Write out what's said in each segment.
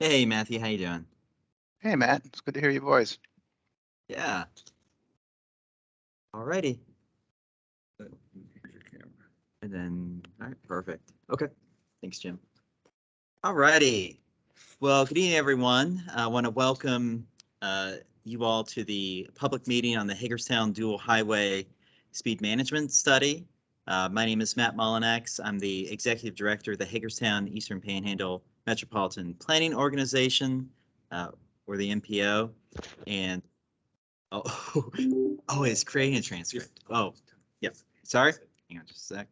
Hey, Matthew, how you doing? Hey, Matt. It's good to hear your voice. Yeah. Alrighty. And then, all right, perfect. Okay. Thanks, Jim. Alrighty. Well, good evening, everyone. I want to welcome you all to the public meeting on the Hagerstown Dual Highway Speed Management Study. My name is Matt Mullenax. I'm the Executive Director of the Hagerstown Eastern Panhandle Metropolitan Planning Organization, or the MPO. And oh, oh, it's creating a transcript. Oh, yep. Sorry. Hang on just a sec.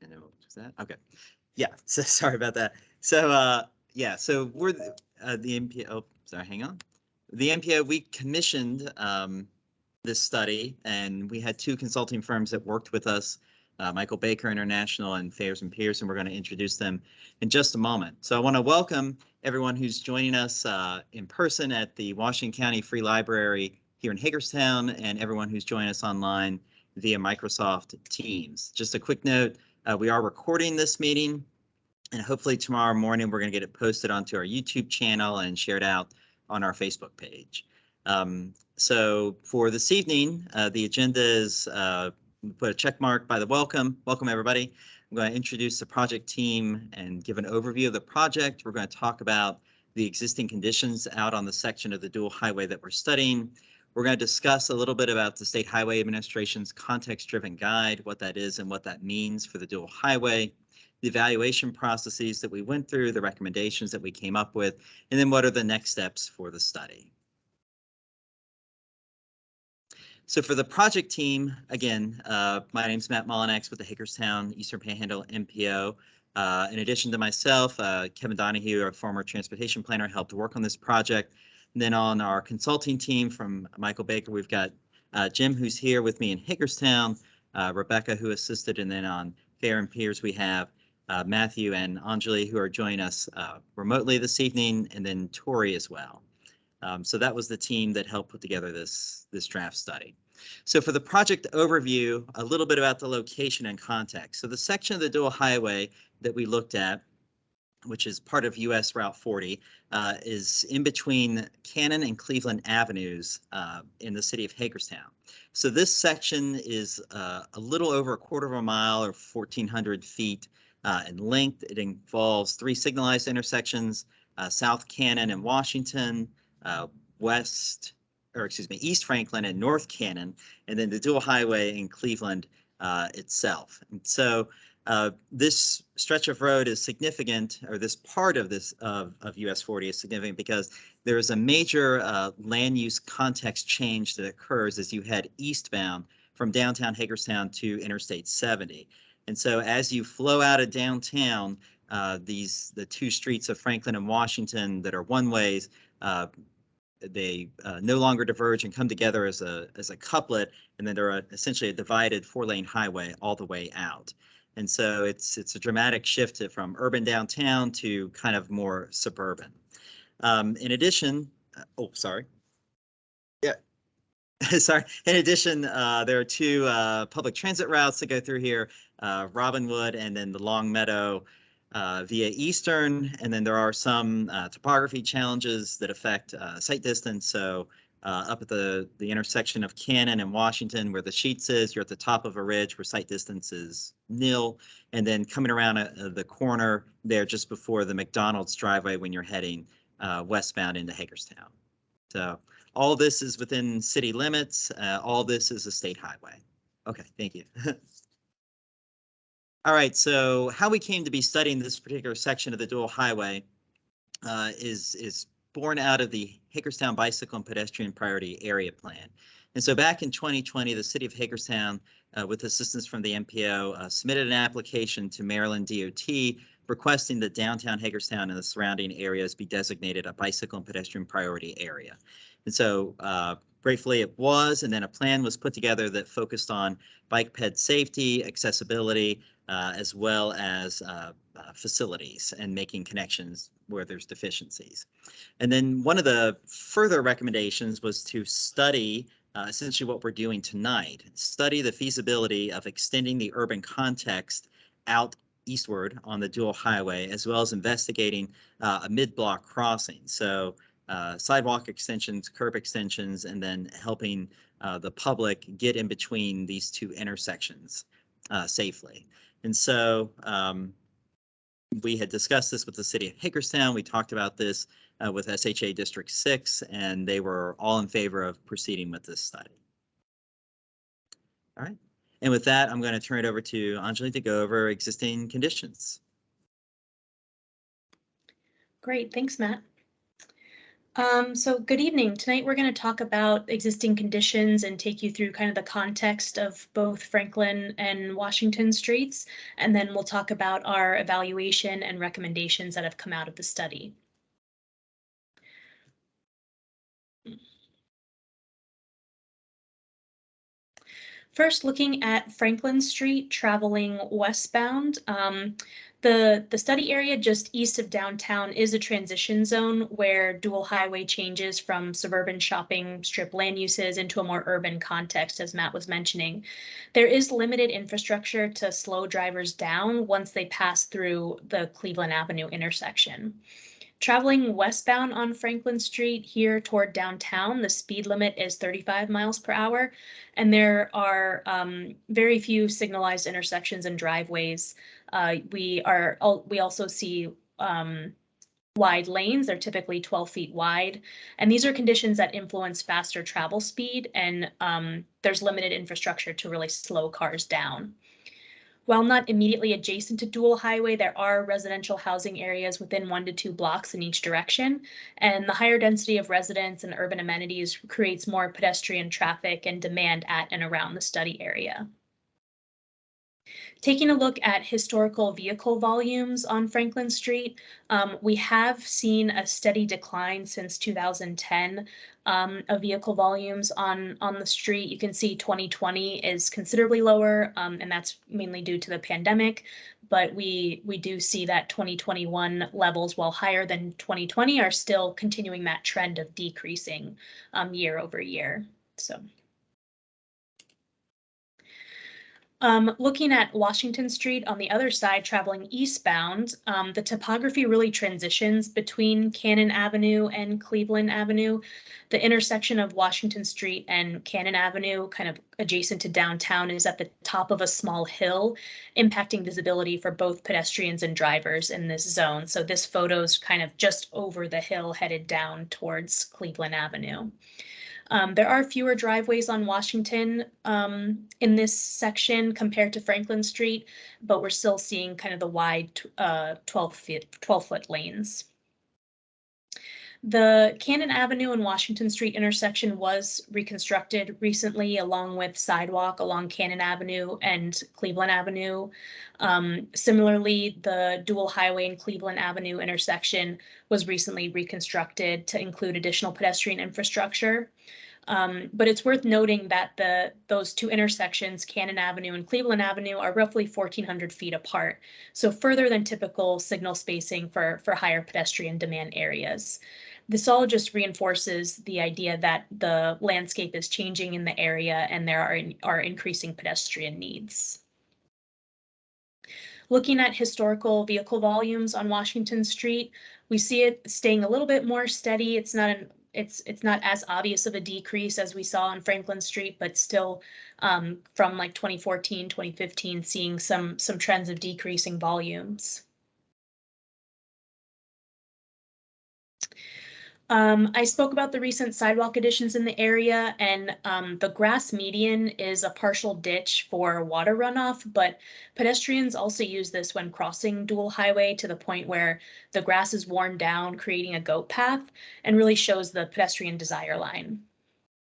And then just that. Okay. Yeah. So sorry about that. So yeah. So we're the MPO. Oh, sorry. Hang on. The MPO. We commissioned this study, and we had two consulting firms that worked with us. Michael Baker International and Fairs and Peers, and we're going to introduce them in just a moment. So I want to welcome everyone who's joining us in person at the Washington County Free Library here in Hagerstown, and everyone who's joining us online via Microsoft Teams. Just a quick note, we are recording this meeting, and hopefully tomorrow morning we're going to get it posted onto our YouTube channel and shared out on our Facebook page. So for this evening, the agenda is put a check mark by the welcome. Welcome, everybody. I'm going to introduce the project team and give an overview of the project. We're going to talk about the existing conditions out on the section of the dual highway that we're studying. We're going to discuss a little bit about the State Highway Administration's context-driven guide, what that is and what that means for the dual highway, the evaluation processes that we went through, the recommendations that we came up with, and then what are the next steps for the study. So for the project team, again, my name's Matt Mullenax with the Hagerstown Eastern Panhandle MPO. In addition to myself, Kevin Donahue, our former transportation planner, helped work on this project. And then on our consulting team from Michael Baker, we've got Jim, who's here with me in Hagerstown, Rebecca, who assisted, and then on Fair and Peers, we have Matthew and Anjali, who are joining us remotely this evening, and then Tori as well. So that was the team that helped put together this draft study. So for the project overview, a little bit about the location and context. So the section of the dual highway that we looked at, which is part of US Route 40, is in between Cannon and Cleveland Avenues in the city of Hagerstown. So this section is a little over a quarter of a mile or 1,400 feet in length. It involves three signalized intersections, South Cannon and Washington, East Franklin and North Cannon, and then the dual highway in Cleveland itself. And so this stretch of road is significant, or this part of this of US 40 is significant because there is a major land use context change that occurs as you head eastbound from downtown Hagerstown to Interstate 70. And so as you flow out of downtown, the two streets of Franklin and Washington that are one-ways, they no longer diverge and come together as a couplet, and then they're essentially a divided four-lane highway all the way out. And so it's a dramatic shift from urban downtown to kind of more suburban. In addition, oh, sorry. Yeah. Sorry. In addition, there are two public transit routes that go through here, Robinwood and then the Long Meadow via Eastern, and then there are some topography challenges that affect sight distance. So up at the intersection of Cannon and Washington, where the Sheets is, you're at the top of a ridge where sight distance is nil, and then coming around the corner there just before the McDonald's driveway when you're heading westbound into Hagerstown. So all this is within city limits. All this is a state highway. Okay, thank you. All right, so how we came to be studying this particular section of the dual highway is born out of the Hagerstown Bicycle and Pedestrian Priority Area Plan. And so back in 2020, the city of Hagerstown, with assistance from the MPO, submitted an application to Maryland DOT requesting that downtown Hagerstown and the surrounding areas be designated a bicycle and pedestrian priority area. And so gratefully it was, and then a plan was put together that focused on bike ped safety, accessibility, as well as facilities and making connections where there's deficiencies. And then one of the further recommendations was to study essentially what we're doing tonight, study the feasibility of extending the urban context out eastward on the dual highway, as well as investigating a mid-block crossing. So sidewalk extensions, curb extensions, and then helping the public get in between these two intersections safely. And so we had discussed this with the City of Hagerstown. We talked about this with SHA District 6, and they were all in favor of proceeding with this study. All right. And with that, I'm going to turn it over to Anjali to go over existing conditions. Great, thanks, Matt. So good evening. Tonight we're going to talk about existing conditions and take you through kind of the context of both Franklin and Washington streets, and then we'll talk about our evaluation and recommendations that have come out of the study. First, looking at Franklin Street traveling westbound, the study area just east of downtown is a transition zone where dual highway changes from suburban shopping strip land uses into a more urban context, as Matt was mentioning. There is limited infrastructure to slow drivers down once they pass through the Cleveland Avenue intersection. Traveling westbound on Franklin Street here toward downtown, the speed limit is 35 miles per hour, and there are very few signalized intersections and driveways. We also see wide lanes. They're typically 12 feet wide, and these are conditions that influence faster travel speed, and there's limited infrastructure to really slow cars down. While not immediately adjacent to dual highway, there are residential housing areas within 1 to 2 blocks in each direction, and the higher density of residents and urban amenities creates more pedestrian traffic and demand at and around the study area. Taking a look at historical vehicle volumes on Franklin Street, we have seen a steady decline since 2010 of vehicle volumes on the street. You can see 2020 is considerably lower, and that's mainly due to the pandemic. But we do see that 2021 levels, while higher than 2020, are still continuing that trend of decreasing year over year. So. Looking at Washington Street on the other side, traveling eastbound, the topography really transitions between Cannon Avenue and Cleveland Avenue. The intersection of Washington Street and Cannon Avenue, kind of adjacent to downtown, is at the top of a small hill, impacting visibility for both pedestrians and drivers in this zone. So this photo's kind of just over the hill headed down towards Cleveland Avenue. There are fewer driveways on Washington in this section compared to Franklin Street, but we're still seeing kind of the wide 12-foot lanes. The Cannon Avenue and Washington Street intersection was reconstructed recently, along with sidewalk along Cannon Avenue and Cleveland Avenue. Similarly, the dual highway and Cleveland Avenue intersection was recently reconstructed to include additional pedestrian infrastructure. But it's worth noting that those two intersections, Cannon Avenue and Cleveland Avenue, are roughly 1,400 feet apart, so further than typical signal spacing for higher pedestrian demand areas. This all just reinforces the idea that the landscape is changing in the area and there are increasing pedestrian needs. Looking at historical vehicle volumes on Washington Street, we see it staying a little bit more steady. It's not as obvious of a decrease as we saw on Franklin Street, but still from like 2014, 2015, seeing some trends of decreasing volumes. I spoke about the recent sidewalk additions in the area, and the grass median is a partial ditch for water runoff, but pedestrians also use this when crossing dual highway to the point where the grass is worn down, creating a goat path, and really shows the pedestrian desire line.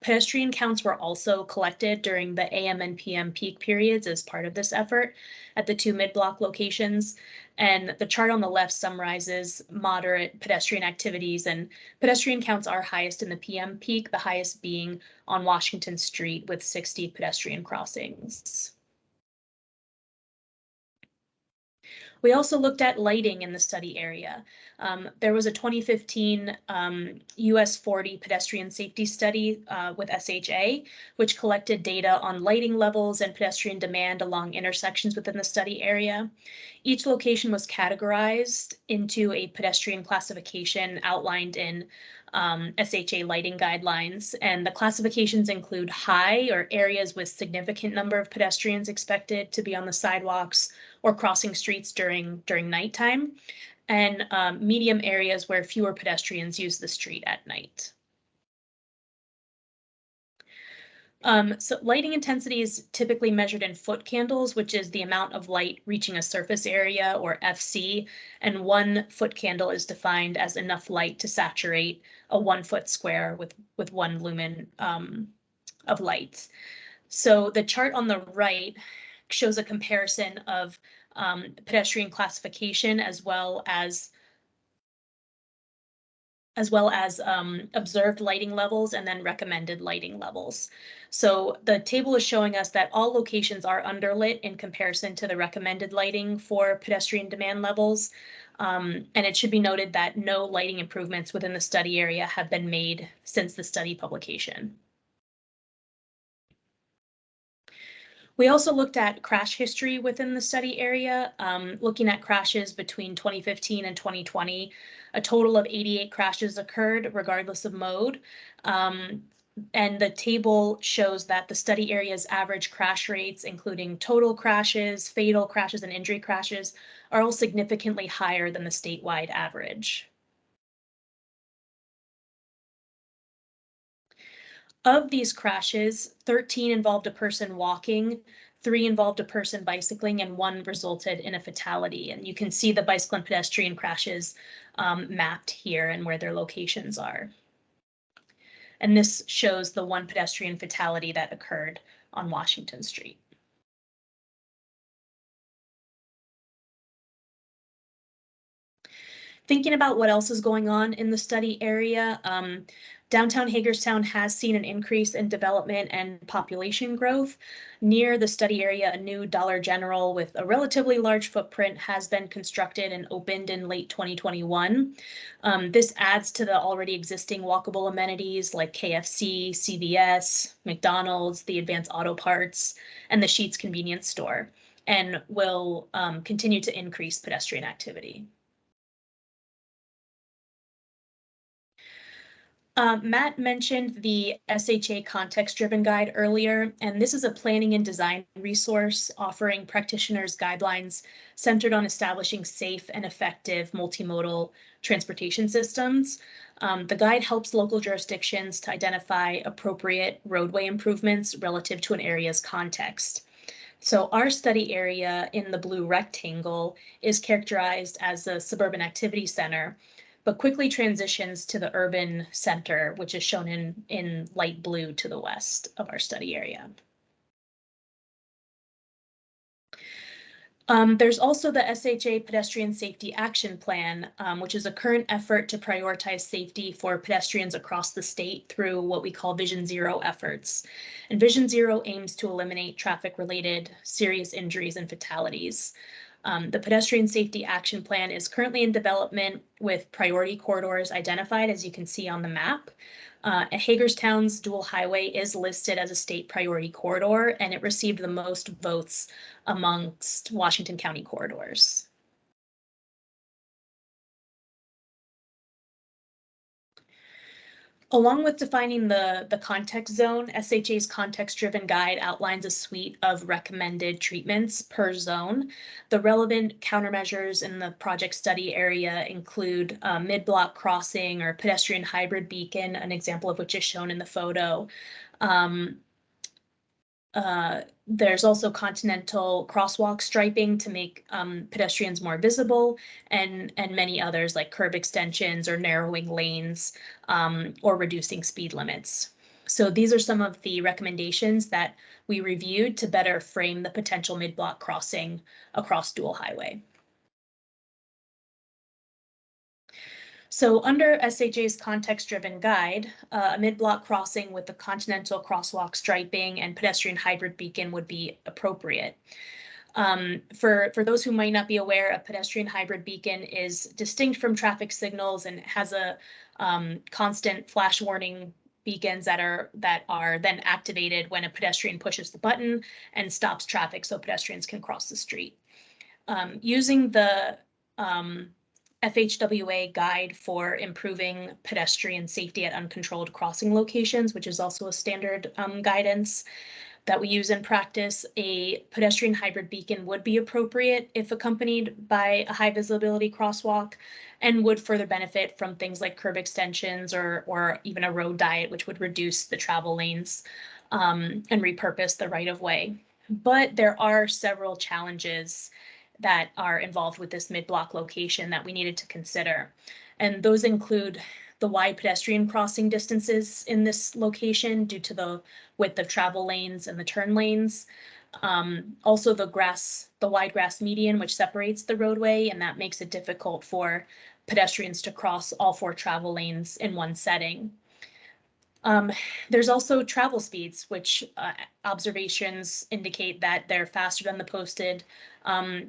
Pedestrian counts were also collected during the AM and PM peak periods as part of this effort at the two mid-block locations. And the chart on the left summarizes moderate pedestrian activities, and pedestrian counts are highest in the PM peak, the highest being on Washington Street with 60 pedestrian crossings. We also looked at lighting in the study area. There was a 2015 US 40 pedestrian safety study with SHA, which collected data on lighting levels and pedestrian demand along intersections within the study area. Each location was categorized into a pedestrian classification outlined in SHA lighting guidelines, and the classifications include high, or areas with significant number of pedestrians expected to be on the sidewalks or crossing streets during nighttime, and medium areas where fewer pedestrians use the street at night. So lighting intensity is typically measured in foot candles, which is the amount of light reaching a surface area, or FC, and 1 foot candle is defined as enough light to saturate a 1 foot square with 1 lumen of light. So the chart on the right shows a comparison of pedestrian classification as well as observed lighting levels and then recommended lighting levels. So the table is showing us that all locations are underlit in comparison to the recommended lighting for pedestrian demand levels. And it should be noted that no lighting improvements within the study area have been made since the study publication. We also looked at crash history within the study area, looking at crashes between 2015 and 2020. A total of 88 crashes occurred regardless of mode. And the table shows that the study area's average crash rates, including total crashes, fatal crashes, and injury crashes, are all significantly higher than the statewide average. Of these crashes, 13 involved a person walking, 3 involved a person bicycling, and 1 resulted in a fatality. And you can see the bicycle and pedestrian crashes mapped here and where their locations are. And this shows the 1 pedestrian fatality that occurred on Washington Street. Thinking about what else is going on in the study area, downtown Hagerstown has seen an increase in development and population growth. Near the study area, a new Dollar General with a relatively large footprint has been constructed and opened in late 2021. This adds to the already existing walkable amenities like KFC, CVS, McDonald's, the Advanced Auto Parts, and the Sheetz convenience store, and will continue to increase pedestrian activity. Matt mentioned the SHA context-driven guide earlier, and this is a planning and design resource offering practitioners guidelines centered on establishing safe and effective multimodal transportation systems. The guide helps local jurisdictions to identify appropriate roadway improvements relative to an area's context. So our study area in the blue rectangle is characterized as a suburban activity center, but quickly transitions to the urban center, which is shown in light blue to the west of our study area. There's also the SHA Pedestrian Safety Action Plan, which is a current effort to prioritize safety for pedestrians across the state through what we call Vision Zero efforts. And Vision Zero aims to eliminate traffic-related serious injuries and fatalities. The Pedestrian Safety Action Plan is currently in development with priority corridors identified, as you can see on the map. Hagerstown's dual highway is listed as a state priority corridor, and it received the most votes amongst Washington County corridors. Along with defining the context zone, SHA's context-driven guide outlines a suite of recommended treatments per zone. The relevant countermeasures in the project study area include mid-block crossing or pedestrian hybrid beacon, an example of which is shown in the photo. There's also continental crosswalk striping to make pedestrians more visible, and many others like curb extensions or narrowing lanes or reducing speed limits. So these are some of the recommendations that we reviewed to better frame the potential mid-block crossing across dual highway. So under SHA's context-driven guide, a mid-block crossing with the continental crosswalk striping and pedestrian hybrid beacon would be appropriate. For those who might not be aware, a pedestrian hybrid beacon is distinct from traffic signals and has a constant flash warning beacons that are then activated when a pedestrian pushes the button and stops traffic so pedestrians can cross the street. Using the FHWA guide for improving pedestrian safety at uncontrolled crossing locations, which is also a standard guidance that we use in practice, a pedestrian hybrid beacon would be appropriate if accompanied by a high visibility crosswalk and would further benefit from things like curb extensions or even a road diet, which would reduce the travel lanes and repurpose the right of way. But there are several challenges that are involved with this mid-block location that we needed to consider. And those include the wide pedestrian crossing distances in this location due to the width of travel lanes and the turn lanes. Also the wide grass median, which separates the roadway, and that makes it difficult for pedestrians to cross all 4 travel lanes in one setting. There's also travel speeds, which observations indicate that they're faster than the posted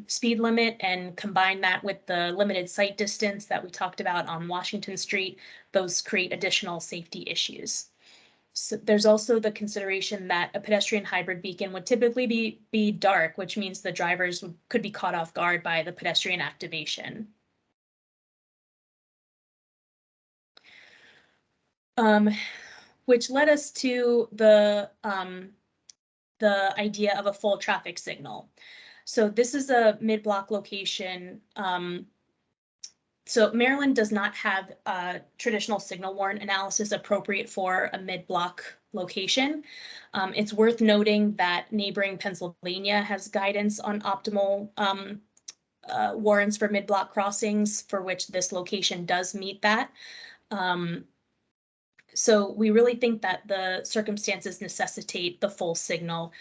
speed limit, and combine that with the limited sight distance that we talked about on Washington Street, those create additional safety issues. So there's also the consideration that a pedestrian hybrid beacon would typically be dark, which means the drivers could be caught off guard by the pedestrian activation. Which led us to the idea of a full traffic signal. So this is a mid-block location. So Maryland does not have a traditional signal warrant analysis appropriate for a mid-block location. It's worth noting that neighboring Pennsylvania has guidance on optimal warrants for mid-block crossings, for which this location does meet that. So we really think that the circumstances necessitate the full signal,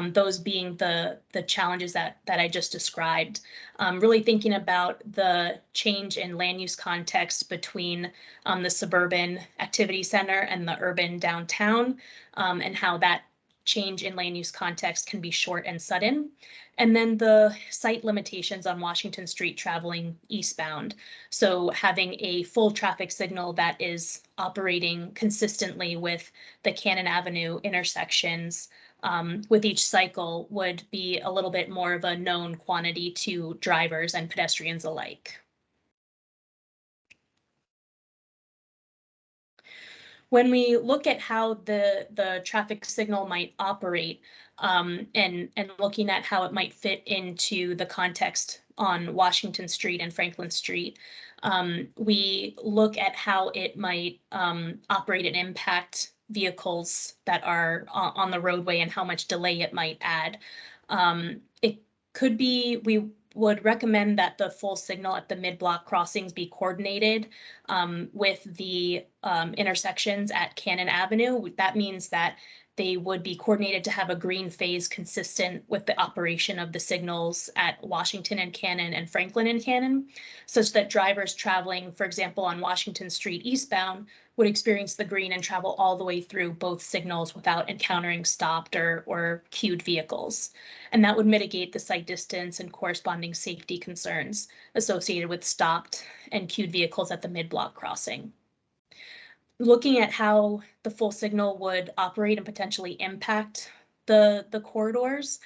those being the challenges that I just described. Really thinking about the change in land use context between the suburban activity center and the urban downtown, and how that change in land use context can be short and sudden. And then the site limitations on Washington Street traveling eastbound. So having a full traffic signal that is operating consistently with the Cannon Avenue intersections with each cycle would be a little bit more of a known quantity to drivers and pedestrians alike. When we look at how the traffic signal might operate, and looking at how it might fit into the context on Washington Street and Franklin Street, we look at how it might operate and impact vehicles that are on the roadway and how much delay it might add. It could be, we would recommend that the full signal at the mid-block crossings be coordinated with the intersections at Cannon Avenue. That means that they would be coordinated to have a green phase consistent with the operation of the signals at Washington and Cannon and Franklin and Cannon, such that drivers traveling, for example, on Washington Street eastbound would experience the green and travel all the way through both signals without encountering stopped or queued vehicles. And that would mitigate the sight distance and corresponding safety concerns associated with stopped and queued vehicles at the mid-block crossing. Looking at how the full signal would operate and potentially impact the corridors,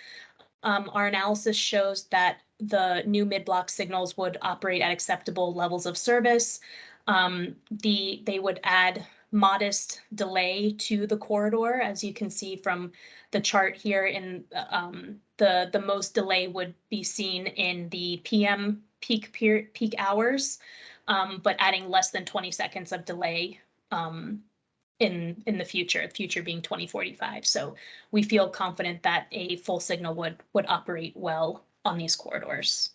our analysis shows that the new mid-block signals would operate at acceptable levels of service. They would add modest delay to the corridor, as you can see from the chart here. In the most delay would be seen in the PM peak hours, but adding less than 20 seconds of delay in the future being 2045. So we feel confident that a full signal would operate well on these corridors.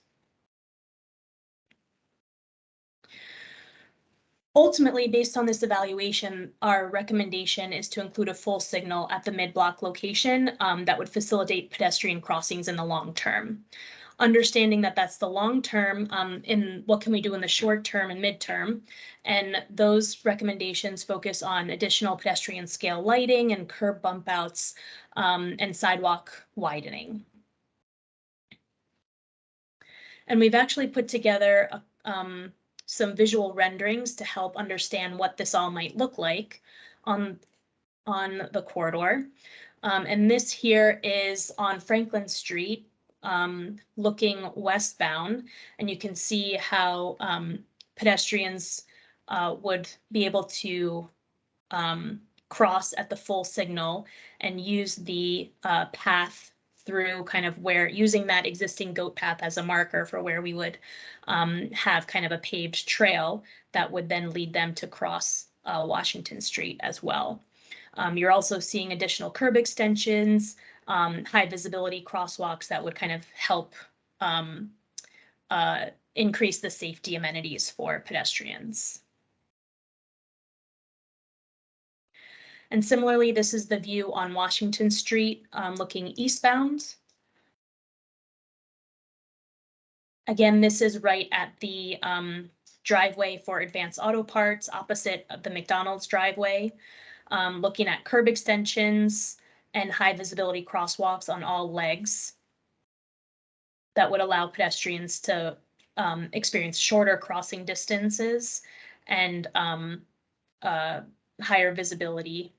Ultimately, based on this evaluation, our recommendation is to include a full signal at the mid-block location that would facilitate pedestrian crossings in the long term. Understanding that that's the long term, in what can we do in the short term and midterm, and those recommendations focus on additional pedestrian scale lighting and curb bump outs and sidewalk widening. And we've actually put together some visual renderings to help understand what this all might look like on the corridor. And this here is on Franklin Street, looking westbound, and you can see how pedestrians would be able to cross at the full signal and use the path through kind of where, using that existing goat path as a marker for where we would have kind of a paved trail that would then lead them to cross Washington Street as well. You're also seeing additional curb extensions, high visibility crosswalks that would kind of help increase the safety amenities for pedestrians. And similarly, this is the view on Washington Street, looking eastbound. Again, this is right at the driveway for Advanced Auto Parts, opposite of the McDonald's driveway, looking at curb extensions and high visibility crosswalks on all legs that would allow pedestrians to experience shorter crossing distances and higher visibility.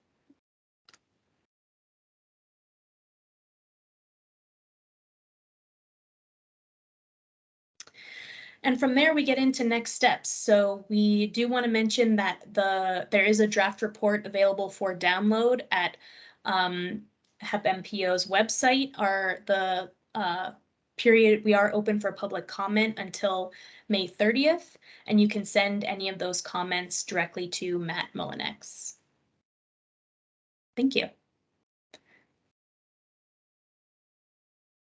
And from there, we get into next steps. So we do want to mention that there is a draft report available for download at HEPMPO's website. The period, we are open for public comment until May 30th, and you can send any of those comments directly to Matt Mullenax. Thank you.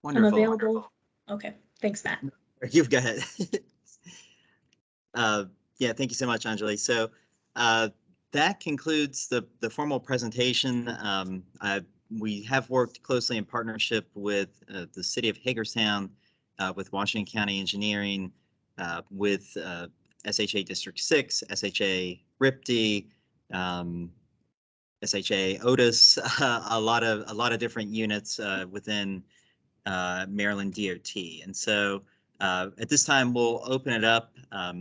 Wonderful. I'm available. Okay, thanks, Matt. You go ahead. Yeah, thank you so much, Anjali. So that concludes the formal presentation. We have worked closely in partnership with the City of Hagerstown, with Washington County Engineering, with SHA District 6, SHA RIPD, SHA Otis, a lot of different units within Maryland DOT. And so at this time, we'll open it up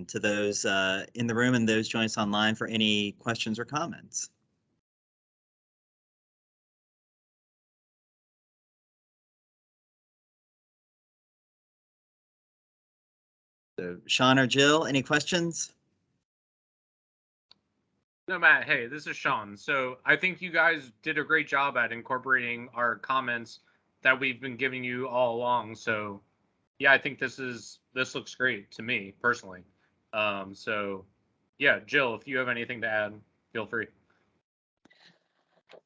to those in the room and those joining us online for any questions or comments. So Sean or Jill, any questions? No, Matt, hey, this is Sean. So I think you guys did a great job at incorporating our comments that we've been giving you all along. So yeah, I think this looks great to me personally. So yeah, Jill, if you have anything to add, feel free.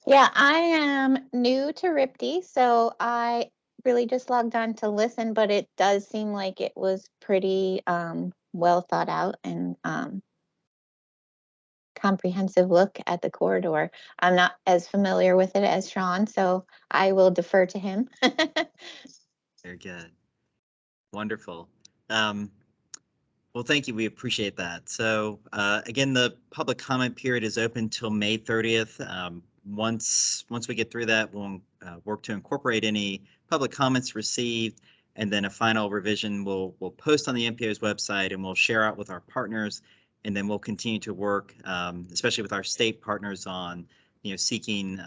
Yeah, I am new to RIPD, so I really just logged on to listen, but it does seem like it was pretty well thought out and comprehensive look at the corridor. I'm not as familiar with it as Sean, so I will defer to him. Very good. Wonderful. Well, thank you. We appreciate that. So again, the public comment period is open till May 30th. Once we get through that, we'll work to incorporate any public comments received, and then a final revision we'll post on the MPO's website, and we'll share out with our partners, and then we'll continue to work, especially with our state partners, on seeking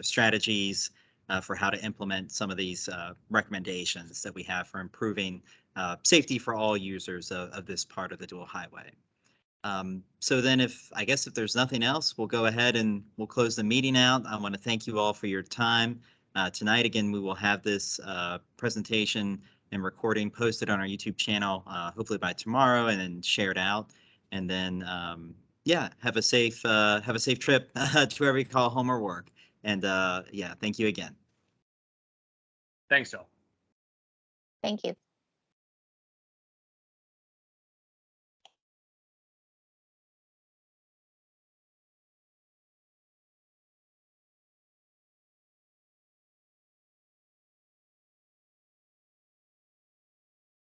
strategies for how to implement some of these recommendations that we have for improving safety for all users of this part of the dual highway. So then I guess if there's nothing else, we'll go ahead and we'll close the meeting out. I want to thank you all for your time tonight. Again, we will have this presentation and recording posted on our YouTube channel, hopefully by tomorrow, and then shared out. And then, yeah, have a safe trip to wherever you call home or work. And yeah, thank you again. Thanks, Jill. Thank you.